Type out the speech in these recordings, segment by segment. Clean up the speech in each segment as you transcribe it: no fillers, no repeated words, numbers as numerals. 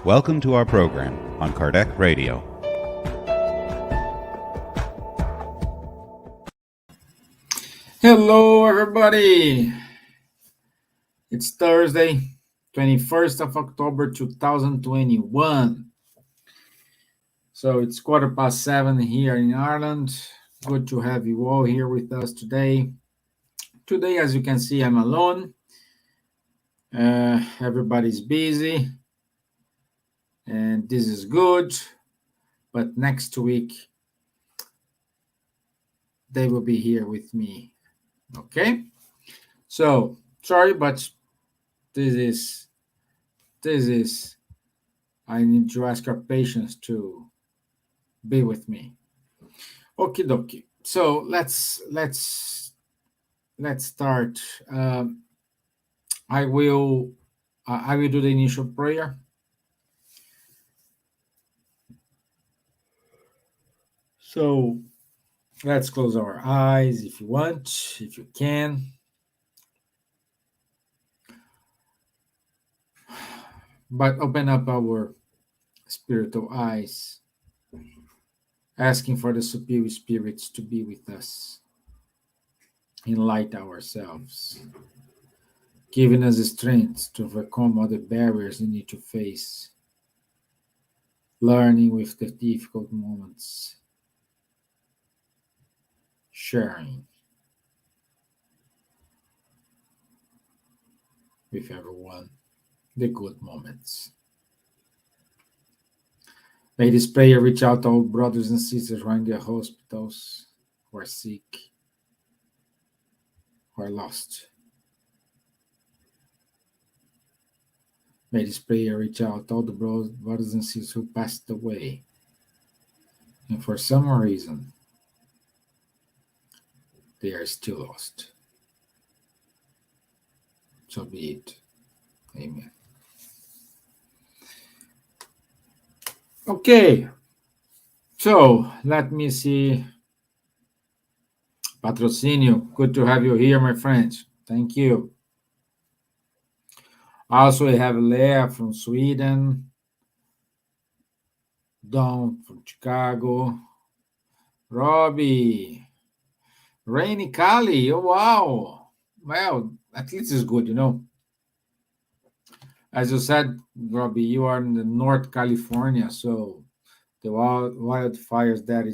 Welcome to our program on Kardec Radio. Hello, everybody. It's Thursday, 21st of October, 2021. So it's 7:15 here in Ireland. Good to have you all here with us today. Today, as you can see, I'm alone. Everybody's busy, and this is good. But next week, they will be here with me. Okay? So, sorry, but this is I need to ask our patients to be with me. Okie dokie. So let's start. I will do the initial prayer. So let's close our eyes if you want, if you can. But open up our spiritual eyes, asking for the superior spirits to be with us, enlighten ourselves, giving us the strength to overcome all the barriers we need to face, learning with the difficult moments, sharing with everyone the good moments. May this prayer reach out to all brothers and sisters who are in their hospitals, who are sick, who are lost. May this prayer reach out to all the brothers and sisters who passed away, and for some reason, they are still lost. So be it. Amen. Okay, so let me see. Patrocinio, good to have you here, my friends. Thank you. Also, I have Lea from Sweden, Don from Chicago, Robbie, Rainy Cali. Oh, wow. Well, at least it's good, you know. As you said, Robbie, you are in the North California, so the wildfires there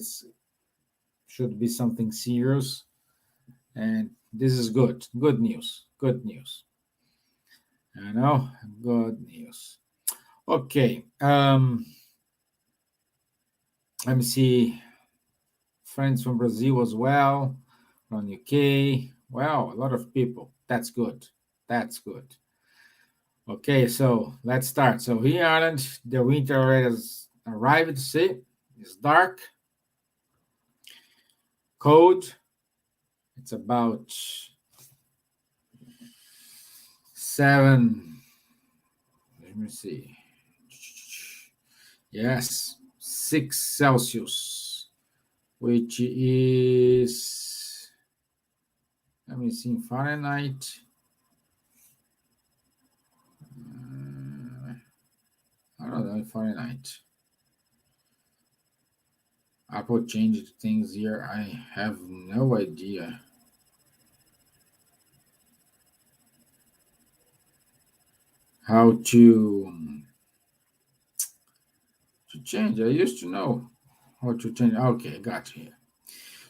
should be something serious, and this is good. Good news. Good news. I know, good news. Okay. Let me see. Friends from Brazil as well, from UK. Wow, a lot of people. That's good. That's good. Okay, so let's start. So here in Ireland, the winter already has arrived. See, it's dark, cold. It's about 7. Let me see. Yes, 6 Celsius, which is, let me see, Fahrenheit. I don't know, Fahrenheit. Apple changed things here. I have no idea. How to change. I used to know how to change. Okay, I got here.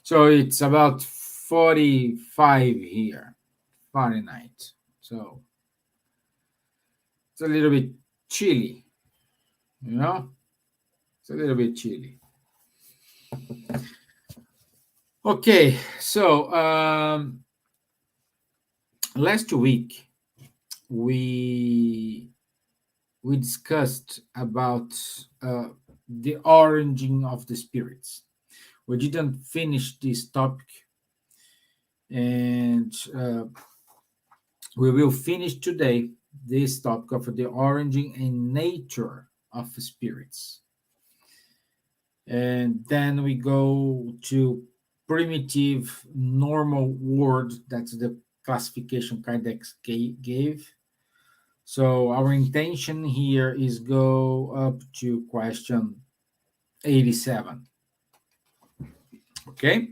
So it's about 45 here, Fahrenheit. So it's a little bit chilly, you know? It's a little bit chilly. Okay, so last week we discussed about the origin of the spirits. We didn't finish this topic, and we will finish today this topic of the origin and nature of spirits. And then we go to primitive normal world. That's the classification Kardec gave. So our intention here is go up to question 87. Okay?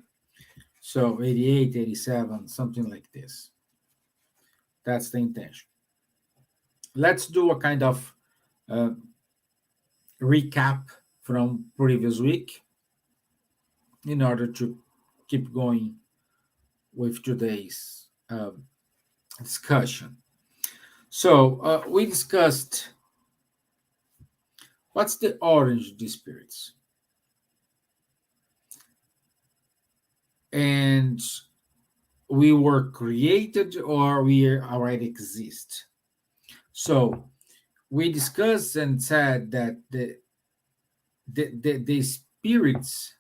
So 88, 87, something like this. That's the intention. Let's do a kind of uh, recap from previous week in order to keep going with today's discussion. So we discussed what's the origin of the spirits, and we were created or we already exist. So we discussed and said that the spirits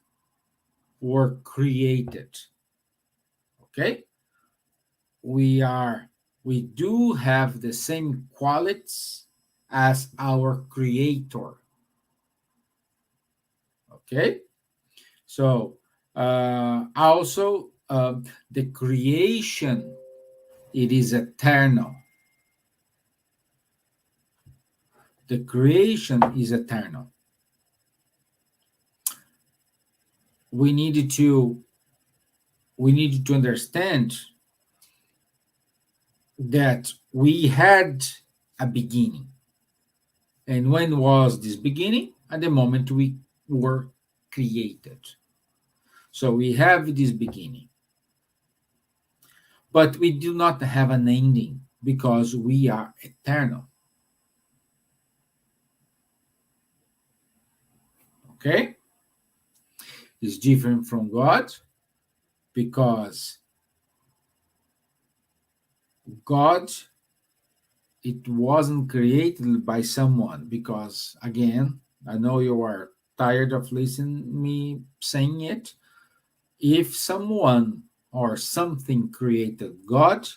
were created. Okay, we do have the same qualities as our creator. Okay, so also the creation, it is eternal. The creation is eternal. We needed to understand that we had a beginning. And when was this beginning? At the moment we were created. So we have this beginning. But we do not have an ending because we are eternal. Okay? It's different from God because God, it wasn't created by someone. Because again, I know you are tired of listening me saying it. If someone or something created God,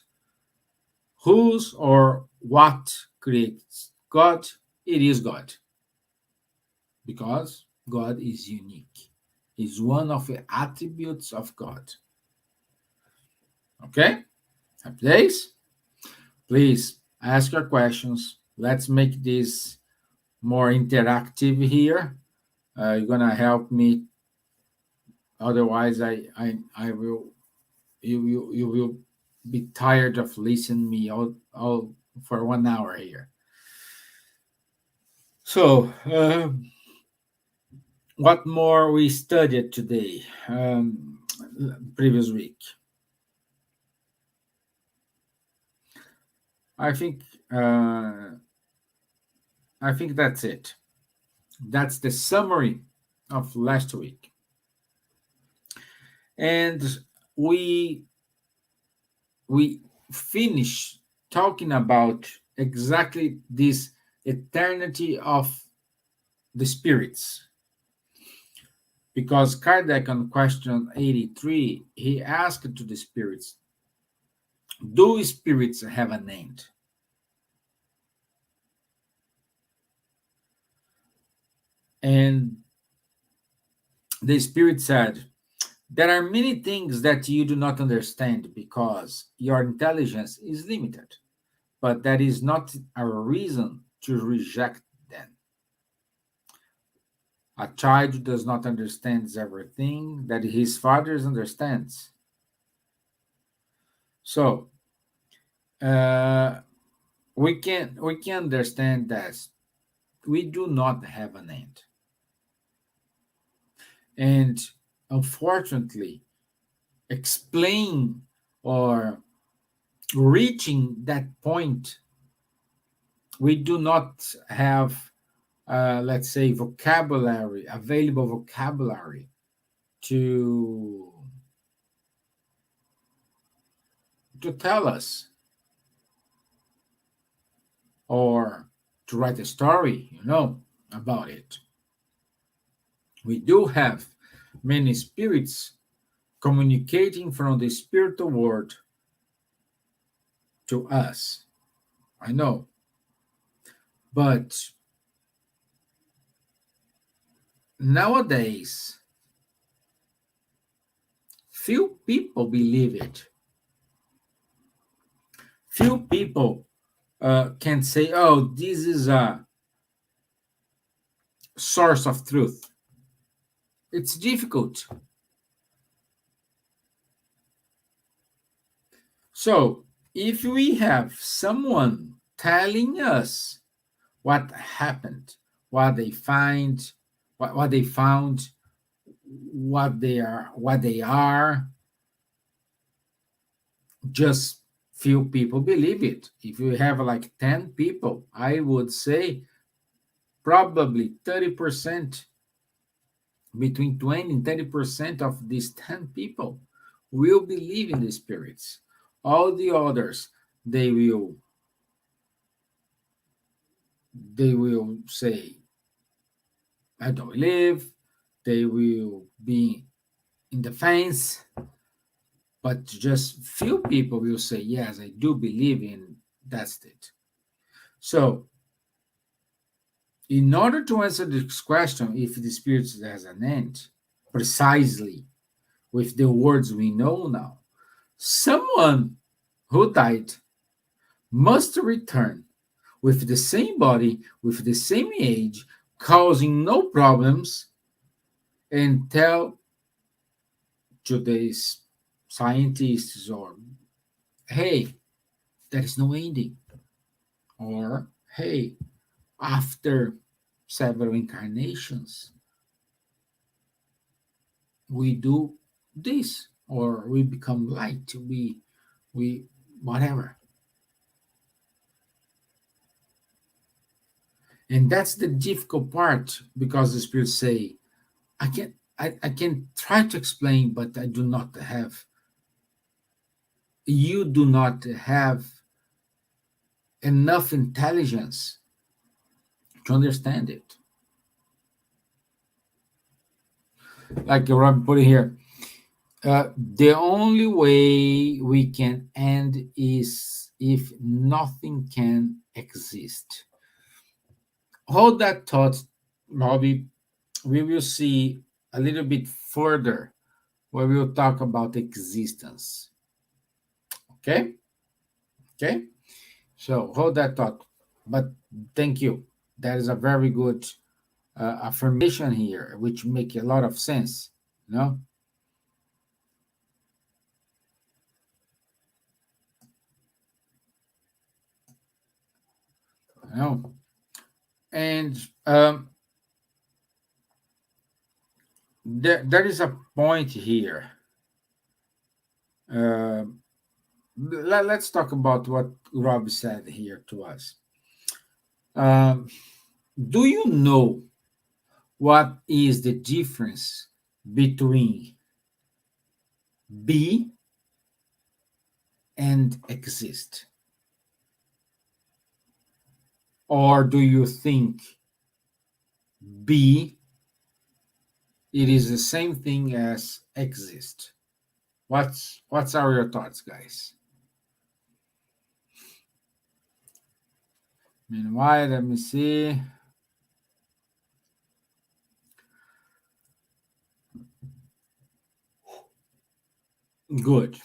whose or what creates God? It is God. Because God is unique. Is one of the attributes of God. Okay? Happy days? Please ask your questions. Let's make this more interactive here. You're gonna help me. Otherwise, I will you will be tired of listening me all for 1 hour here. So, what more we studied today? Previous week. I think uh, I think that's it. That's the summary of last week, and we we finish talking about exactly this eternity of the spirits. Because Kardec, on question 83, he asked to the spirits, do spirits have an end? And the spirit said, there are many things that you do not understand because your intelligence is limited, but that is not a reason to reject them. A child does not understand everything that his father understands. So uh, we can understand that we do not have an end, and unfortunately, explain or reaching that point, we do not have, let's say, available vocabulary to tell us or to write a story, about it. We do have many spirits communicating from the spiritual world to us. I know. But nowadays, few people believe it. Few people can say, oh, this is a source of truth. It's difficult. So, if we have someone telling us what happened, what they find, what they found, what they are, just few people believe it. If you have like 10 people, I would say probably 30%, between 20 and 30% of these 10 people will believe in the spirits. All the others, they will they will say, I don't believe. They will be in defense, but just few people will say, yes, I do believe in. That's it. So, in order to answer this question, if the spirit has an end, precisely with the words we know now, someone who died must return with the same body, with the same age, causing no problems, and tell today's scientists, or hey, there is no ending, or hey, after several incarnations we do this, or we become light, we whatever. And that's the difficult part, because the spirits say, I can try to explain, but I do not have, you do not have enough intelligence to understand it. Like Rob put it here, the only way we can end is if nothing can exist. Hold that thought, Robbie. We will see a little bit further where we'll talk about existence. Okay? Okay? So hold that thought. But thank you. That is a very good affirmation here, which make a lot of sense. You know? You know? And there is a point here. Uh, let's talk about what Rob said here to us. Um, do you know what is the difference between be and exist? Or do you think be, it is the same thing as exist? What's are your thoughts, guys? Meanwhile, let me see. Good.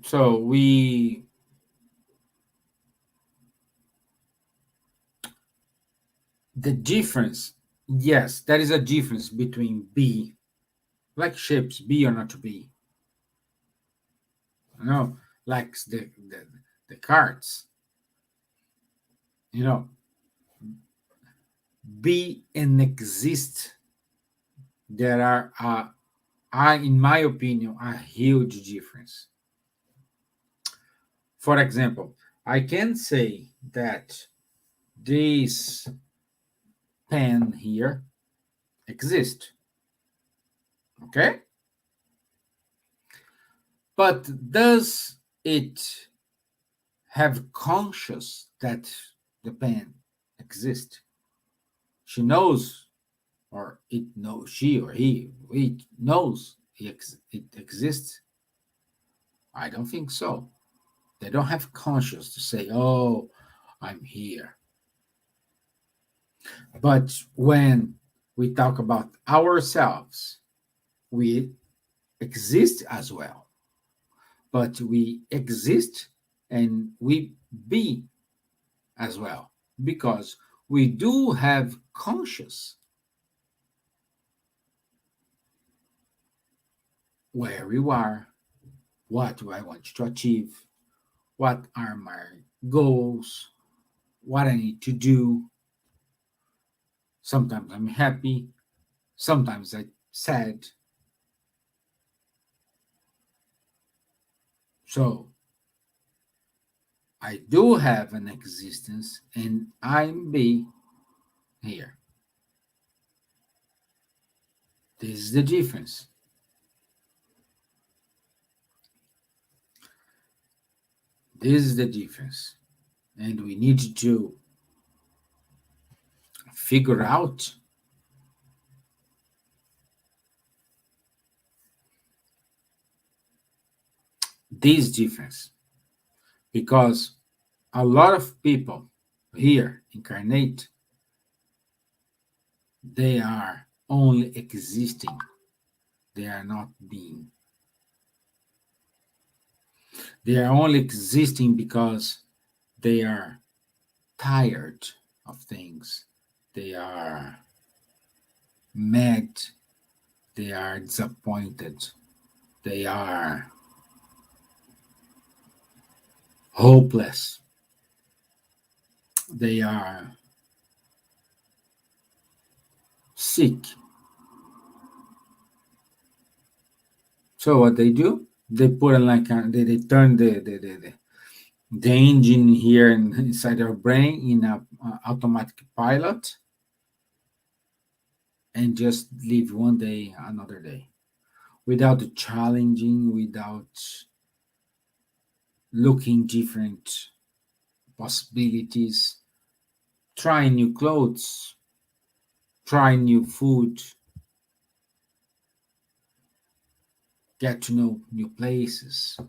So, we, the difference, yes, there is a difference between be, like ships, be or not to be. You know, like the cards. You know, be and exist. There are, in my opinion, a huge difference. For example, I can say that this pen here exists. Okay, but does it have conscious that the pen exists? She knows, or it knows, she or he knows it exists? I don't think so. They don't have conscious to say, oh, I'm here. But when we talk about ourselves. We exist as well, but we exist and we be as well, because we do have conscious where you are, what do I want to achieve, what are my goals, what I need to do. Sometimes I'm happy, sometimes I'm sad. So I do have an existence and I'm be here. This is the difference. This is the difference. And we need to figure out this difference, because a lot of people here incarnate, they are only existing, they are not being. They are only existing because they are tired of things, they are mad, they are disappointed, they are hopeless, they are sick. So what they do, they put in like they turn the engine here inside their brain in a automatic pilot, and just live one day another day without challenging, without looking different possibilities, trying new clothes, trying new food, get to know new places,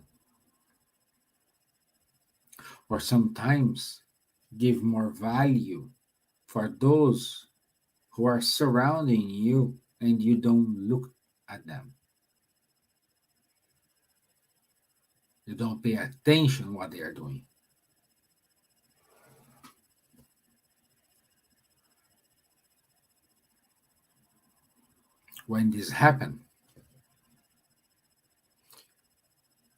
or sometimes give more value for those who are surrounding you and you don't look at them. You don't pay attention what they are doing. When this happens,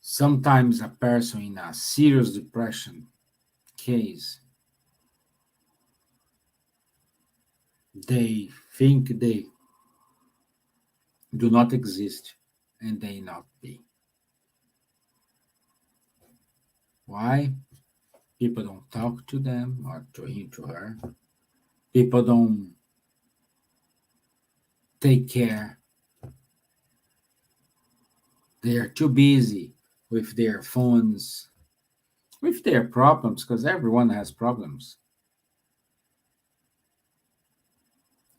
sometimes a person in a serious depression case, they think they do not exist and they not be. Why? People don't talk to them or to him, to her. People don't take care. They are too busy with their phones, with their problems, because everyone has problems.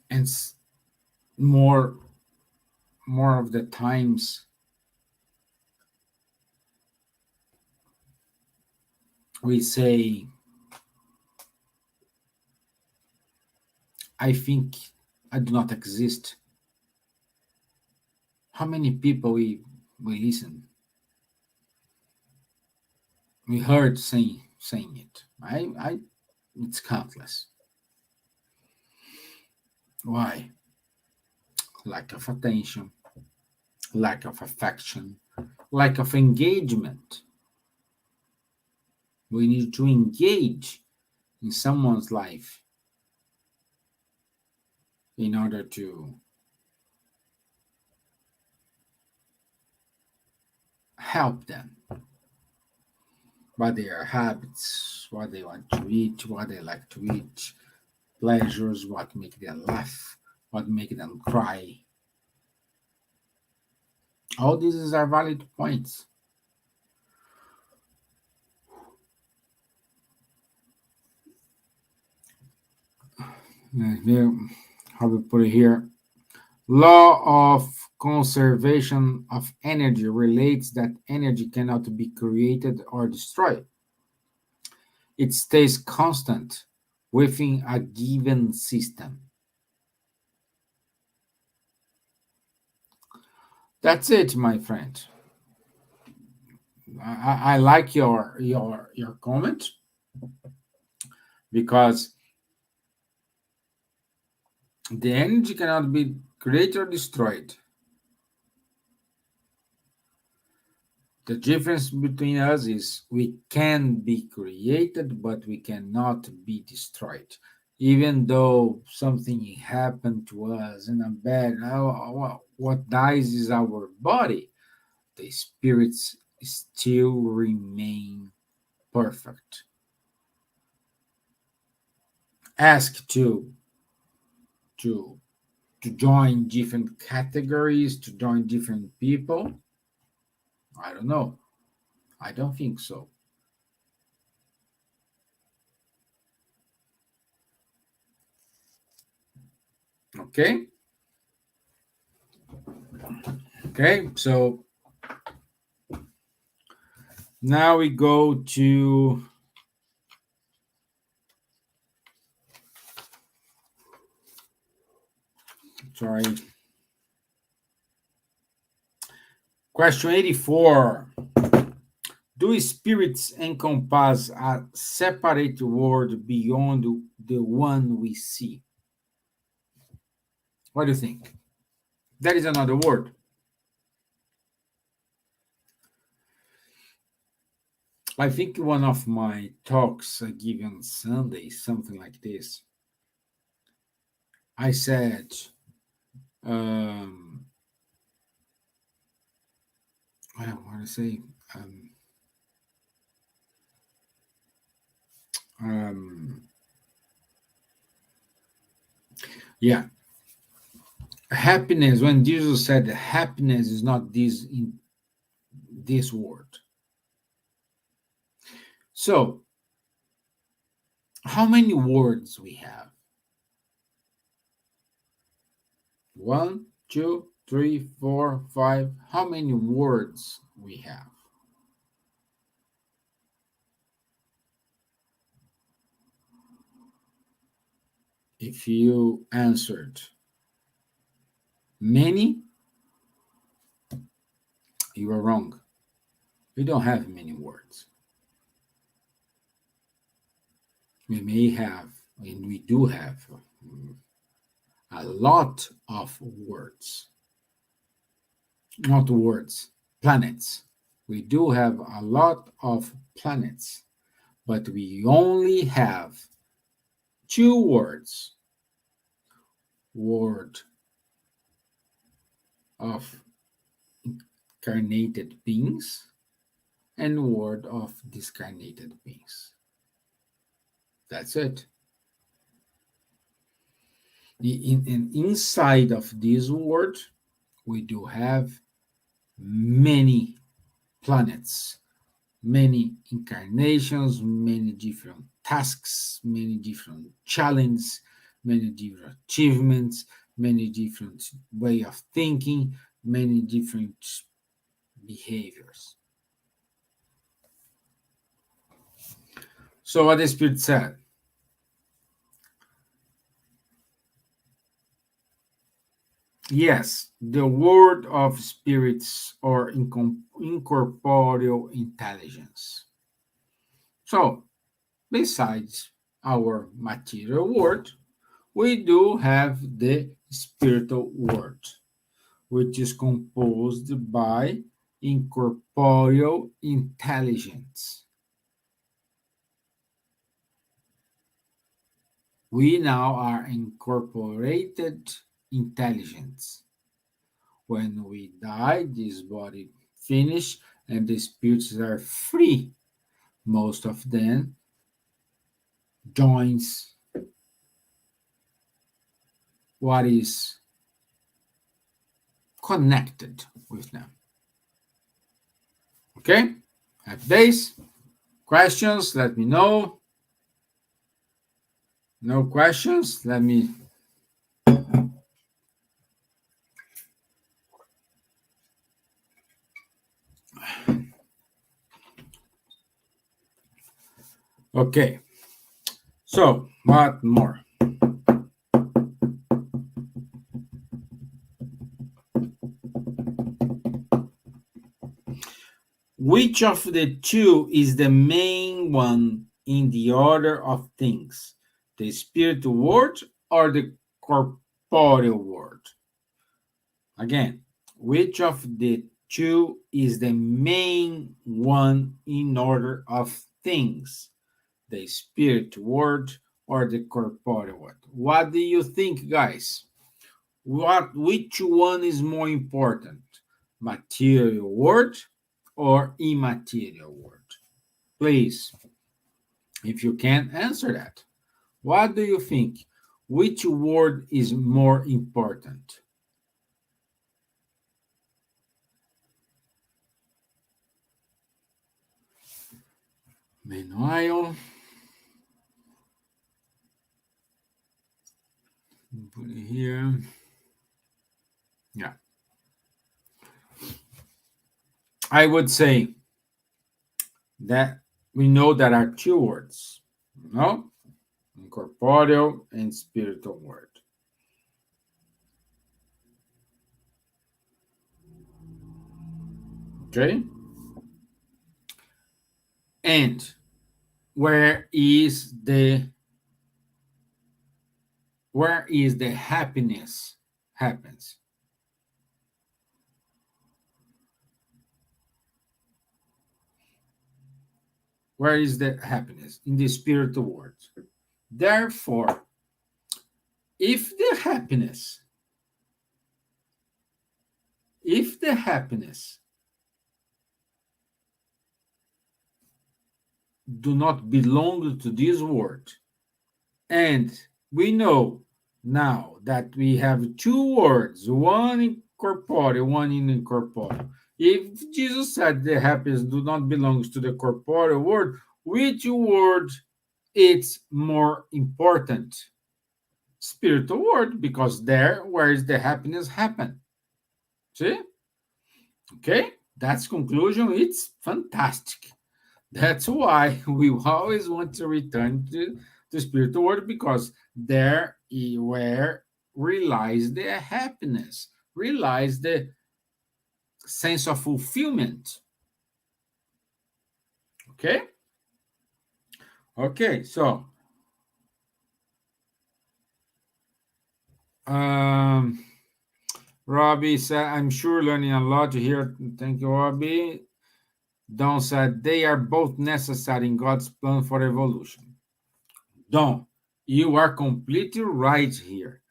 And more more of the times we say, I think I do not exist. How many people we listen, we heard saying it? I It's countless. Why? Lack of attention, lack of affection, lack of engagement. We need to engage in someone's life in order to help them. What their habits, what they want to eat, what they like to eat, pleasures, what make them laugh, what make them cry. All these are valid points. How we put it here? Law of conservation of energy relates that energy cannot be created or destroyed. It stays constant within a given system. That's it, my friend. I like your comment, because the energy cannot be created or destroyed. The difference between us is we can be created, but we cannot be destroyed. Even though something happened to us in a bad, what dies is our body. The spirits still remain perfect. Ask to to join different categories, to join different people. I don't know. I don't think so. Okay. Okay. So now we go to sorry. Question 84. Do spirits encompass a separate world beyond the one we see? What do you think? That is another word. I think one of my talks I give on Sunday, something like this. I said, I don't want to say, yeah, happiness. When Jesus said happiness is not this in this world. So, how many words we have? 1, 2, 3, 4, 5. How many words we have? If you answered many, you are wrong. We don't have many words. We may have, and we do have, a lot of words. Not words, planets. We do have a lot of planets, but we only have 2 words. Word of incarnated beings and word of discarnated beings. That's it. Inside of this word, we do have many planets, many incarnations, many different tasks, many different challenges, many different achievements, many different way of thinking, many different behaviors. So what the Spirit said, yes, the world of spirits or incorporeal intelligence. So, besides our material world, we do have the spiritual world, which is composed by incorporeal intelligence. We now are incorporated intelligence. When we die, this body finish and the spirits are free. Most of them joins what is connected with them. Okay? Have days, questions, let me know. No questions, let me. Okay. So, what more? Which of the two is the main one in the order of things? The spiritual world or the corporeal world? Again, which of the two is the main one in order of things? The spirit world or the corporeal world? What do you think, guys? Which one is more important? Material world or immaterial world? Please, if you can answer that. What do you think? Which word is more important? Meanwhile, put it here. Yeah. I would say that we know there are two words, no? Corporeal and spiritual word. Okay? And where is the happiness happens? Where is the happiness? In the spiritual world. Therefore, if the happiness do not belong to this world, and we know now that we have two words, one in corporeal, one in incorporeal. If Jesus said the happiness do not belong to the corporeal world, which word is more important? Spiritual world, because there where is the happiness happen. See? Okay, that's conclusion. It's fantastic. That's why we always want to return to the spiritual world, because there where relies the happiness, relies the sense of fulfillment. Okay? Okay, so Robbie said, I'm sure learning a lot here. Thank you, Robbie. Don said, they are both necessary in God's plan for evolution. Don, you are completely right here.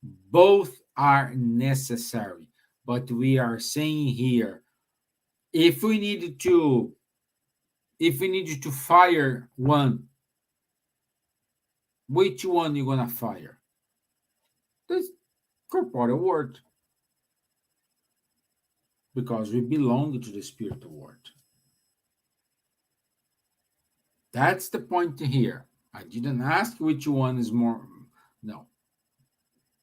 Both are necessary. But we are saying here, if we need to fire one, which one you gonna fire? The corporeal world. Because we belong to the spiritual world. That's the point here. I didn't ask which one is more. No.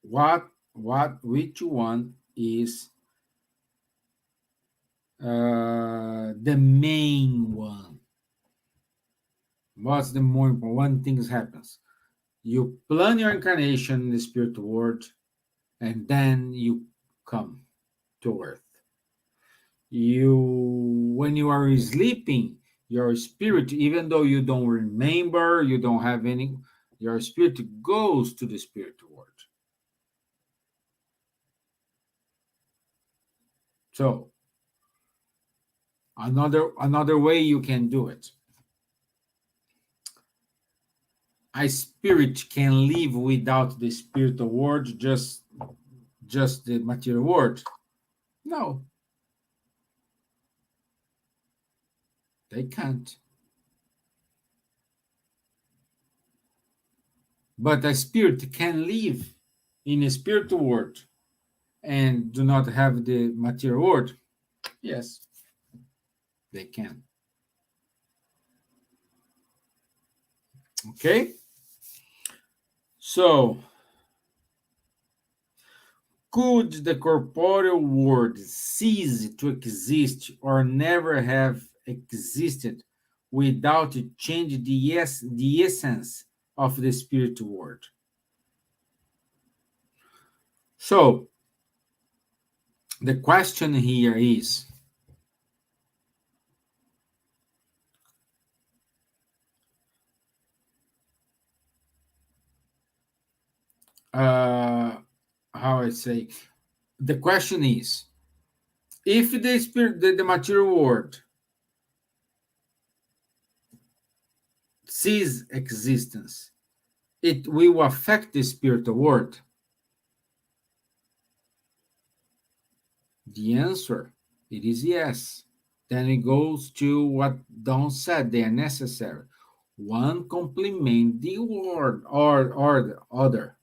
Which one is the main one? What's the more important? One thing happens. You plan your incarnation in the spiritual world, and then you come to earth. When you are sleeping, your spirit, even though you don't remember, you don't have any, your spirit goes to the spiritual world. So another way you can do it. A spirit can live without the spiritual world, just the material world. No, they can't. But a spirit can live in a spiritual world and do not have the material world. Yes, they can. Okay? So, could the corporeal world cease to exist or never have existed without changing the essence of the spiritual world? So, the question here is, how I say, the question is, if the spirit, the material world sees existence, it will affect the spiritual world. The answer, it is yes. Then it goes to what Don said, they are necessary. One complement the word or the other.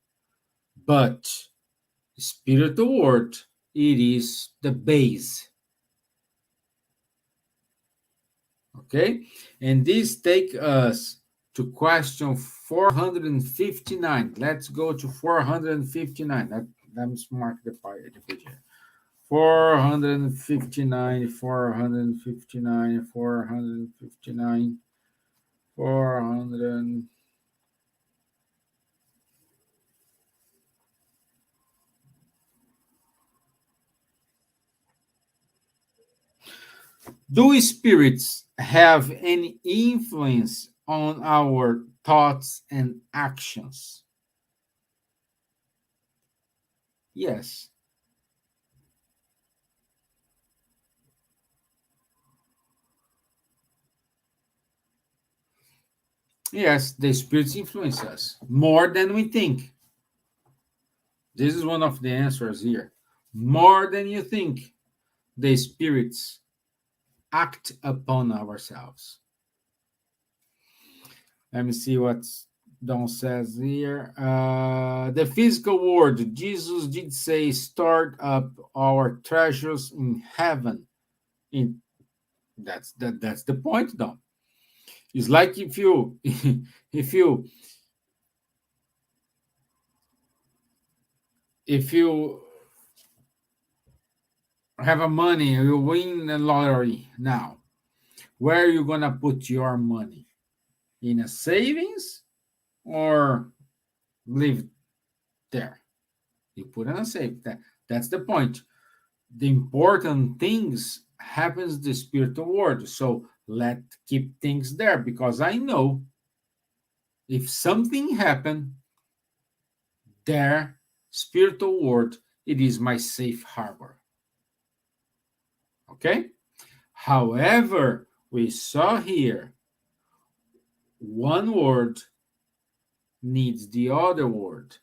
But spiritual world, it is the base. Okay? And this take us to question 459. Let's go to 459. Let's mark the page here. 459, 459, 459, 400. Do spirits have any influence on our thoughts and actions? Yes. Yes, the spirits influence us more than we think. This is one of the answers here. More than you think, the spirits act upon ourselves. Let me see what Don says here. The physical world, Jesus did say, start up our treasures in heaven. In that's the point, Don. It's like if you if you if you have a money, you win the lottery now. Where are you gonna put your money? In a savings or live there? You put in a safe. That's the point. The important things happens the spiritual world. So let keep things there because I know if something happened there, spiritual world, it is my safe harbor. Okay? However, we saw here one word needs the other word.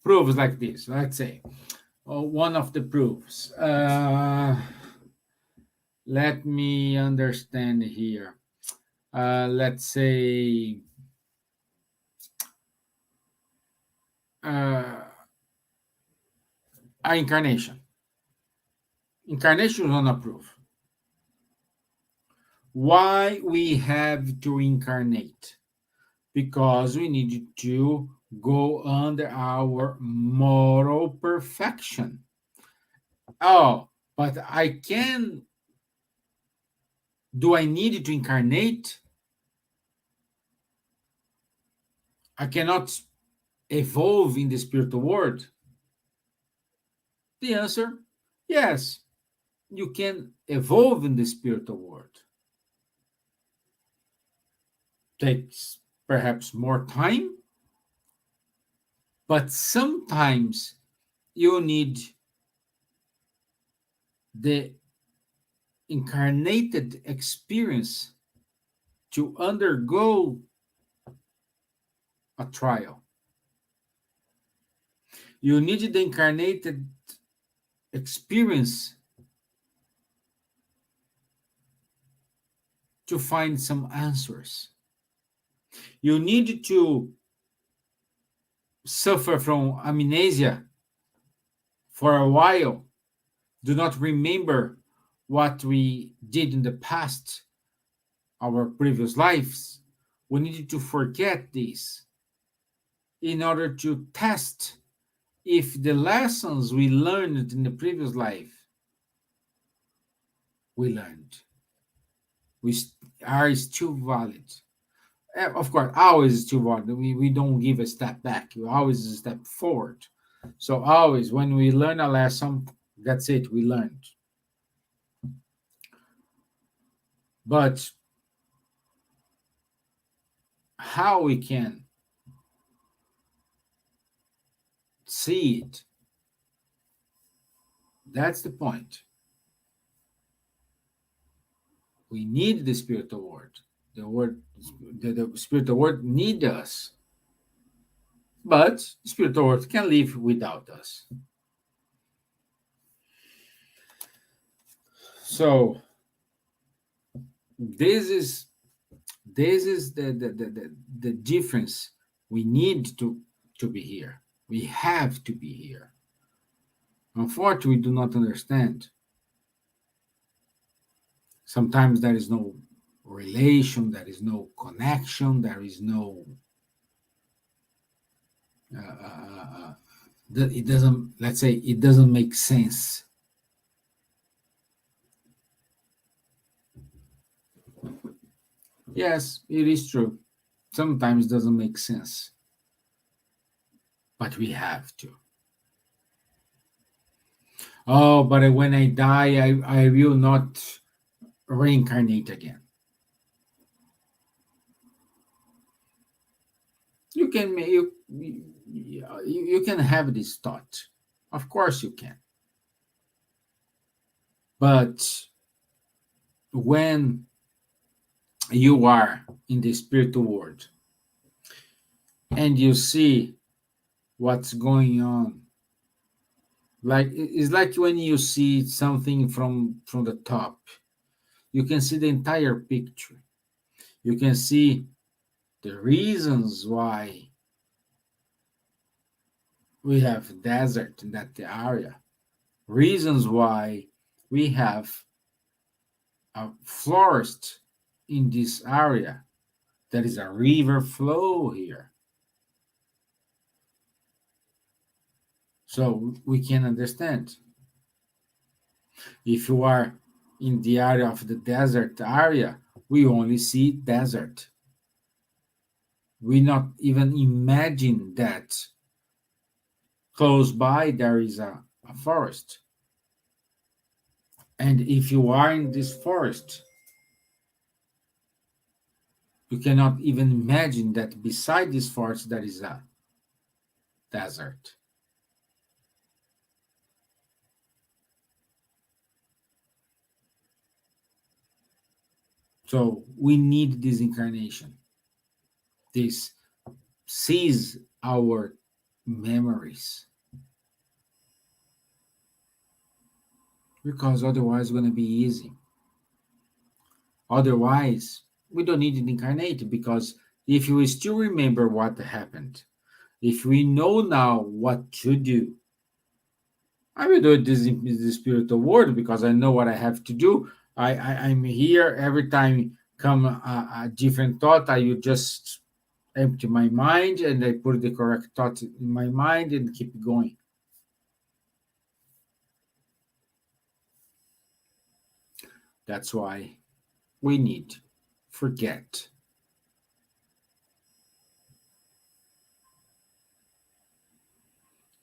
Proofs like this, let's say. One of the proofs. Let me understand here. Let's say incarnation. Incarnation is not a proof. Why we have to incarnate? Because we need to go under our moral perfection. Oh, but I can. Do I need to incarnate? I cannot evolve in the spiritual world. The answer, yes, you can evolve in the spiritual world. Takes perhaps more time, but sometimes you need the incarnated experience to undergo a trial. You need the incarnated experience to find some answers. You need to suffer from amnesia for a while, do not remember what we did in the past, our previous lives. We need to forget this in order to test if the lessons we learned in the previous life we learned we are still valid. Of course, always still valid. We don't give a step back. We always a step forward. So always when we learn a lesson, that's it, we learned. But how we can see it. That's the point. We need the spiritual world. The spiritual world needs us, but the spiritual world can live without us. So this is the difference. We need to be here. We have to be here. Unfortunately, we do not understand. Sometimes there is no relation, there is no connection, there is no. It doesn't. Let's say it doesn't make sense. Yes, it is true. Sometimes it doesn't make sense, but we have to. Oh, but when I die, I will not reincarnate again. You can you can have this thought. Of course you can. But when you are in the spiritual world and you see what's going on, like it's like when you see something from the top, you can see the entire picture. You can see the reasons why we have desert in that area, reasons why we have a forest in this area. There is a river flow here. So we can understand. If you are in the area of the desert area, we only see desert. We not even imagine that close by there is a forest. And if you are in this forest, you cannot even imagine that beside this forest there is a desert. So we need this incarnation. This sees our memories. Because otherwise it's going to be easy. Otherwise, we don't need to incarnate, because if we still remember what happened, if we know now what to do, I will do this in the spiritual world because I know what I have to do. I'm here every time come a different thought. I will just empty my mind and I put the correct thought in my mind and keep going. That's why we need forget.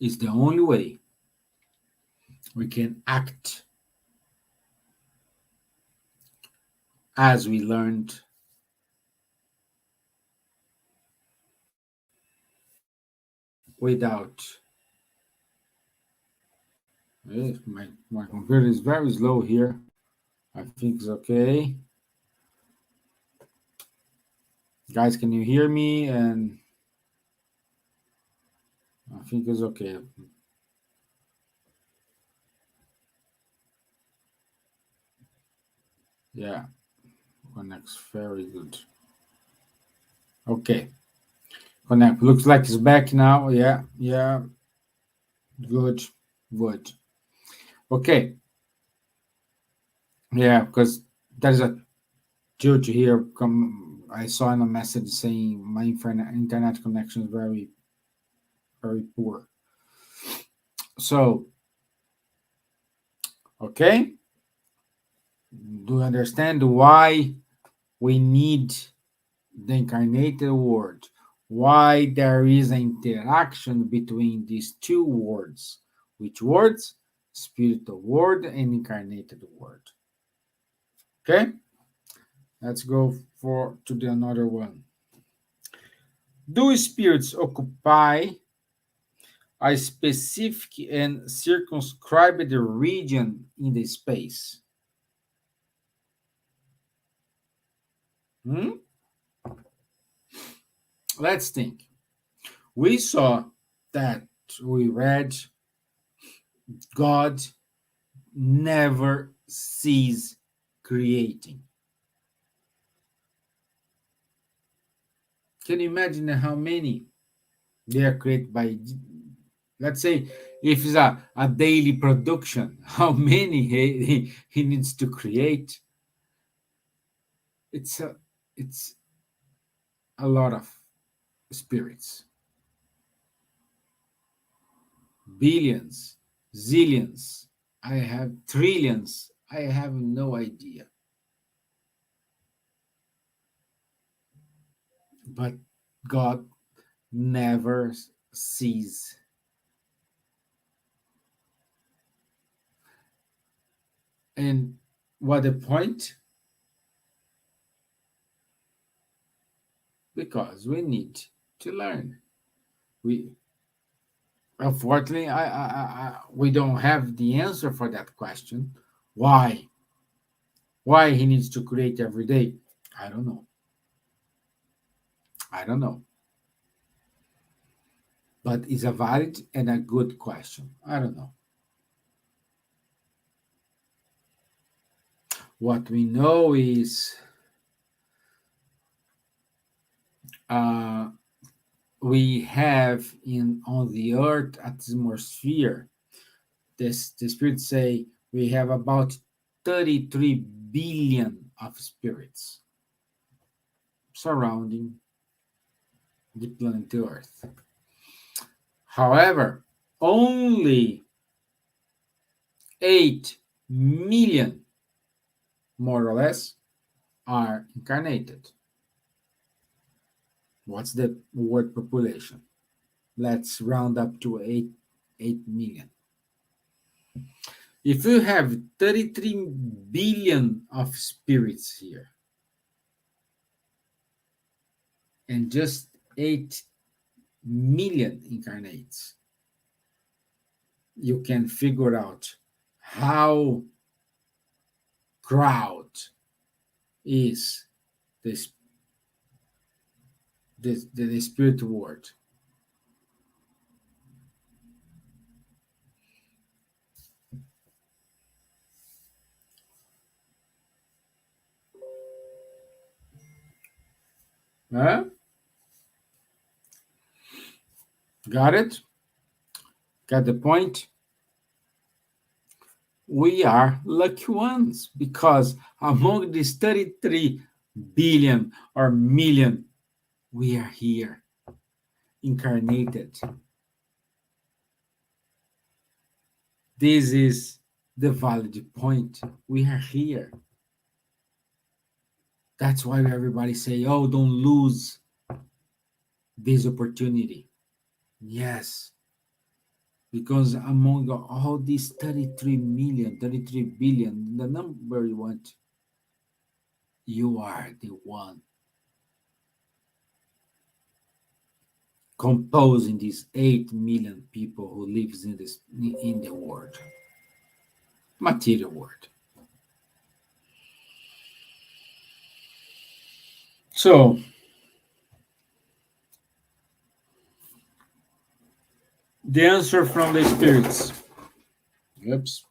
It's the only way we can act as we learned without. My computer is very slow here. I think it's okay. Guys, can you hear me? And I think it's okay. Yeah, connects very good. Okay, connect. Looks like it's back now. Yeah, good, good. Okay, yeah, because there's a judge here. I saw in a message saying my internet connection is very, very poor. So, okay, do you understand why we need the incarnated word? Why there is an interaction between these two words? Which words? Spiritual word and incarnated word. Okay, let's go to the another one. Do spirits occupy a specific and circumscribed region in the space? Hmm? Let's think. We saw that we read God never cease creating. Can you imagine how many they are created by, let's say, if it's a daily production, how many he needs to create? It's it's a lot of spirits, billions, zillions. I have trillions. I have no idea. But God never cease. And what the point? Because we need to learn. We unfortunately, we don't have the answer for that question. Why? Why he needs to create every day? I don't know. I don't know. But it's a valid and a good question. I don't know. What we know is uh, we have in on the Earth atmosphere. The spirits say we have about 33 billion of spirits surrounding the planet Earth. However, only 8 million, more or less, are incarnated. What's the world population? Let's round up to 8 million. If you have 33 billion of spirits here and just 8 million incarnates, you can figure out how crowd is this the spirit world. Huh? Got it? Got the point? We are lucky ones because among these 33 billion or million, we are here, incarnated. This is the valid point. We are here. That's why everybody say, "Oh, don't lose this opportunity." Yes, because among all these 33 million, 33 billion, the number you want, you are the one composing these 8 million people who lives in the world, material world. So the answer from the spirits. Oops.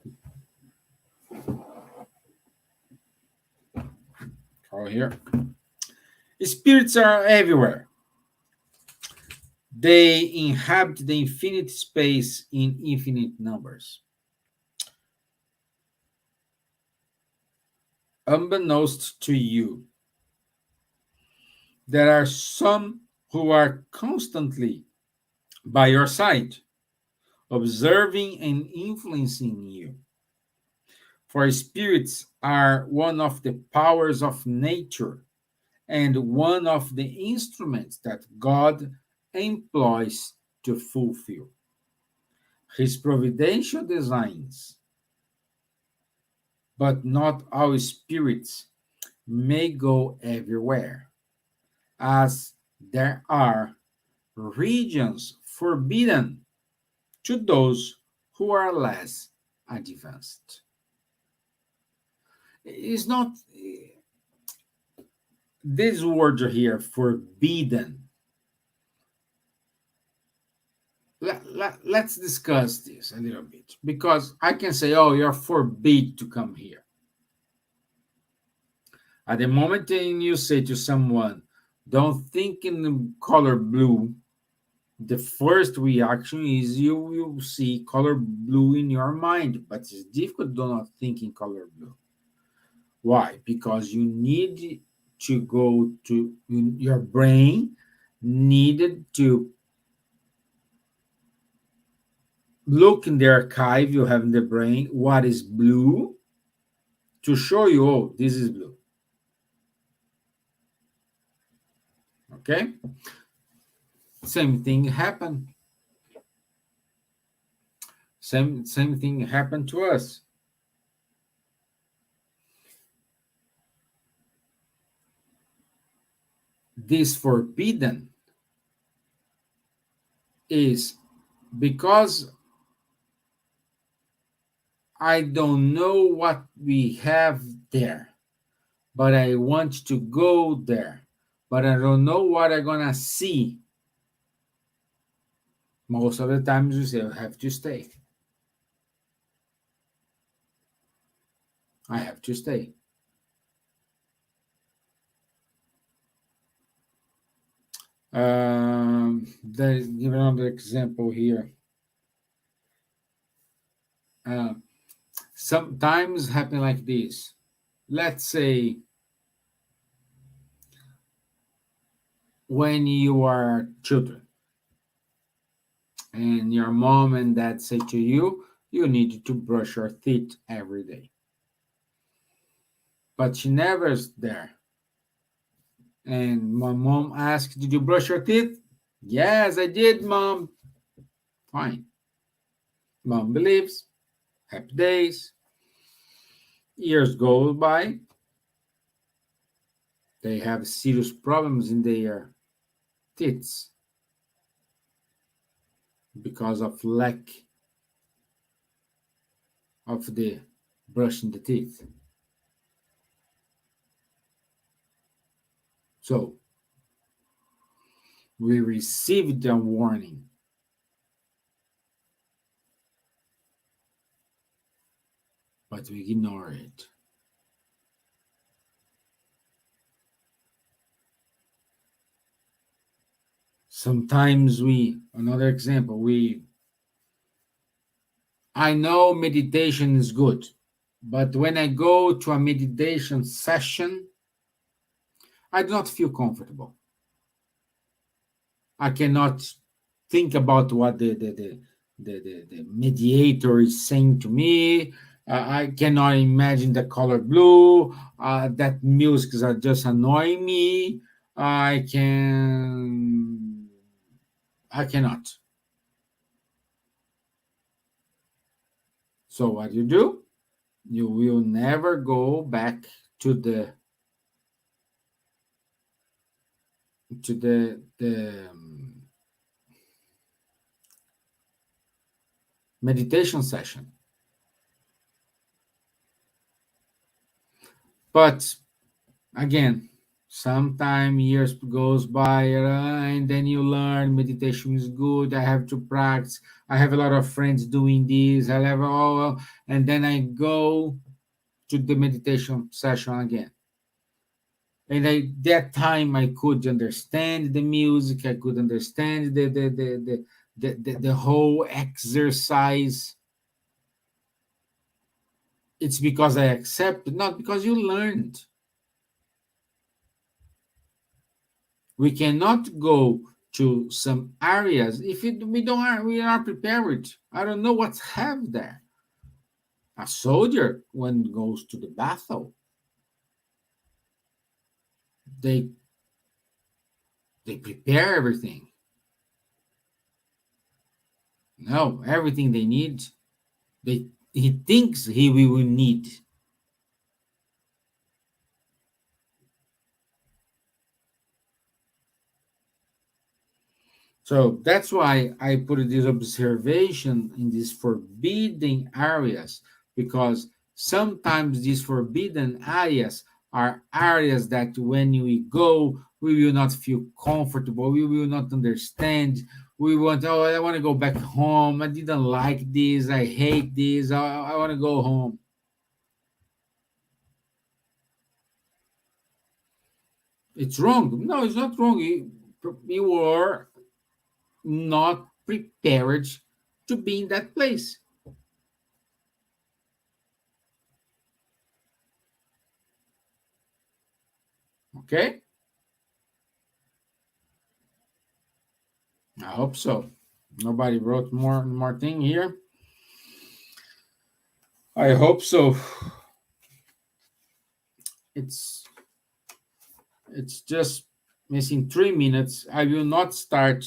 Oh, here. Spirits are everywhere. They inhabit the infinite space in infinite numbers. Unbeknownst to you, there are some who are constantly by your side, observing and influencing you. For spirits are one of the powers of nature and one of the instruments that God employs to fulfill his providential designs. But not all spirits may go everywhere, as there are regions forbidden to those who are less advanced. It's not, these words are here, forbidden. Let's discuss this a little bit, because I can say, oh, you're forbid to come here. At the moment you say to someone, don't think in the color blue, the first reaction is you see color blue in your mind, but it's difficult to not think in color blue. Why? Because you need to go to, your brain needed to look in the archive you have in the brain, what is blue, to show you, oh, this is blue. Okay? Same thing happened. Same thing happened to us. This forbidden is because I don't know what we have there, but I want to go there, but I don't know what I'm gonna see. Most of the times we say, I have to stay. I have to stay. Give another example here. Sometimes happen like this. Let's say when you are children and your mom and dad say to you, you need to brush your teeth every day. But she never's there. And my mom asked, did you brush your teeth? Yes, I did, Mom. Fine. Mom believes. Happy days. Years go by. They have serious problems in their teeth because of lack of the brushing the teeth. So we received a warning. But we ignore it. Sometimes another example, I know meditation is good, but when I go to a meditation session, I do not feel comfortable. I cannot think about what the mediator is saying to me. I cannot imagine the color blue. That music is just annoying me. I cannot. So what you do? You will never go back to the meditation session. But again, sometime years goes by, and then you learn meditation is good. I have to practice. I have a lot of friends doing this. I have and then I go to the meditation session again. And that time I could understand the music. I could understand the whole exercise. It's because I accept, not because you learned. We cannot go to some areas if we are prepared. I don't know what's have there. A soldier, when goes to the battle, they prepare everything. No, everything they need, he thinks he will need. So that's why I put this observation in these forbidden areas, because sometimes these forbidden areas are areas that when we go, we will not feel comfortable, we will not understand. We want, oh, I want to go back home. I didn't like this. I hate this. I want to go home. It's wrong. No, it's not wrong. You are not prepared to be in that place. Okay? I hope so. Nobody wrote more thing here. I hope so. It's it's just missing 3 minutes. I will not start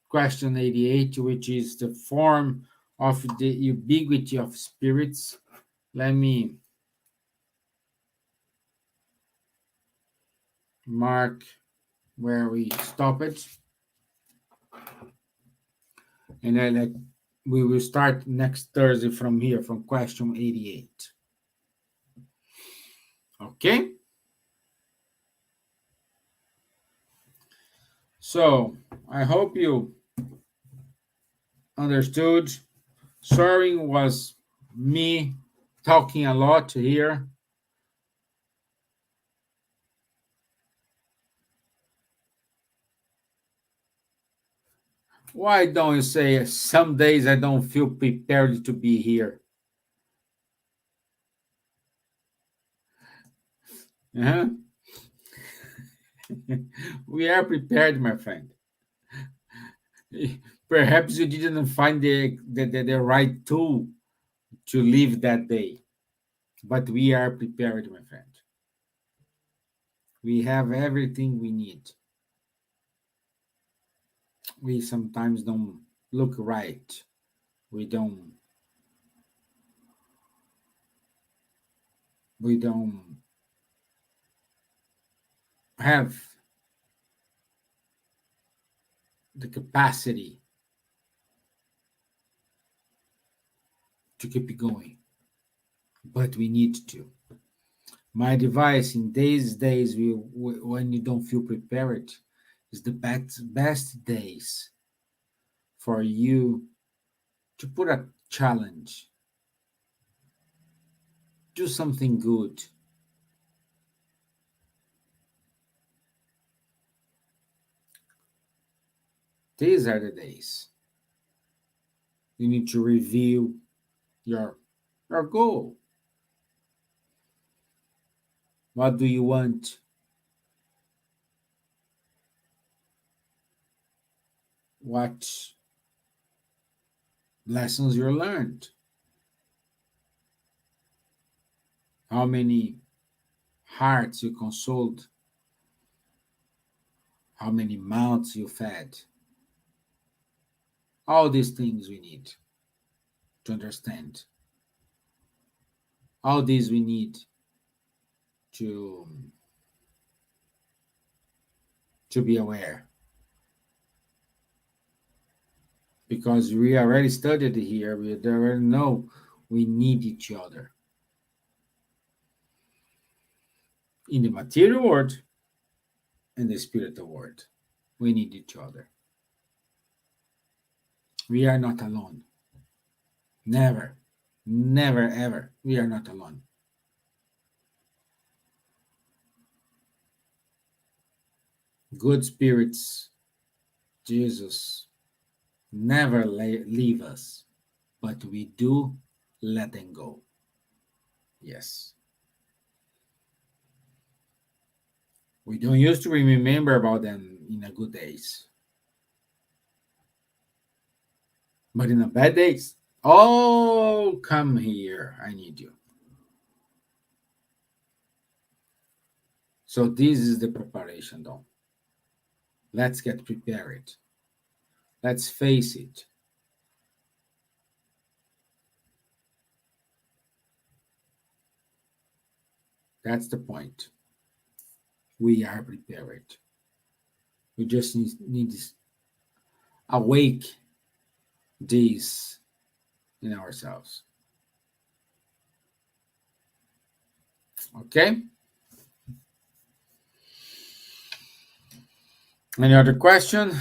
question 88, which is the form of the ubiquity of spirits. Let me mark where we stop it, and then we will start next Thursday from here, from question 88. Okay? So I hope you understood. Sorry was me talking a lot here. Why don't you say some days I don't feel prepared to be here? Uh-huh. We are prepared, my friend. Perhaps you didn't find the right tool to live that day, but we are prepared, my friend. We have everything we need. We sometimes don't look right. We don't have the capacity to keep going, but we need to. My advice in these days, when you don't feel prepared, is the best days for you to put a challenge, do something good. These are the days you need to review your your goal. What do you want? What lessons you learned? How many hearts you consoled? How many mouths you fed? All these things we need to understand. All these we need to be aware, because we already studied here. We already know we need each other in the material world and the spiritual world. We need each other. We are not alone. Never, never, ever. We are not alone. Good spirits, Jesus, never leave us, but we do let them go. Yes. We don't used to remember about them in a good days, but in the bad days, oh, come here, I need you. So this is the preparation, though. Let's get prepared. Let's face it. That's the point. We are prepared. We just need awake these in ourselves. Okay? Any other question?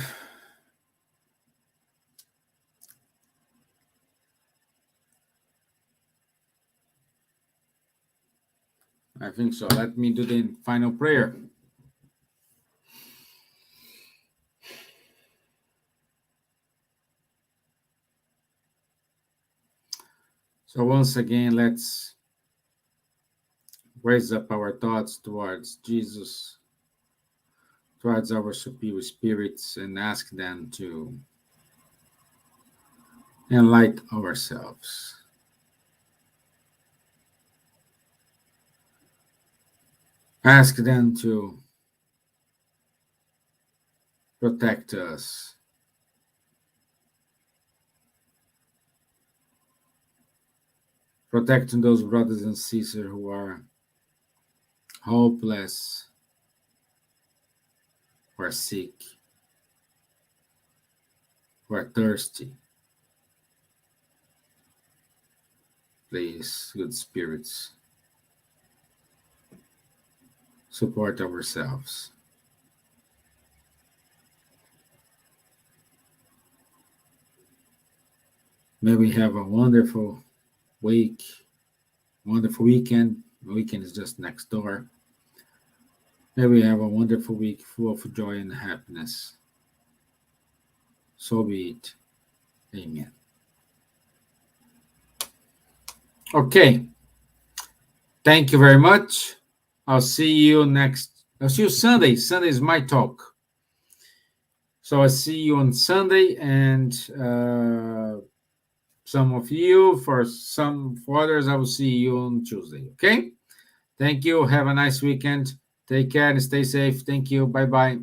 I think so. Let me do the final prayer. So once again, let's raise up our thoughts towards Jesus, towards our superior spirits, and ask them to enlighten ourselves. Ask them to protect us. Protecting those brothers and sisters who are hopeless, who are sick, who are thirsty. Please, good spirits, support ourselves. May we have a wonderful week, wonderful weekend. The weekend is just next door. May we have a wonderful week full of joy and happiness. So be it. Amen. Okay. Thank you very much. I'll see you Sunday. Sunday is my talk. So I'll see you on Sunday, and some of you, for others, I will see you on Tuesday. Okay? Thank you. Have a nice weekend. Take care and stay safe. Thank you. Bye-bye.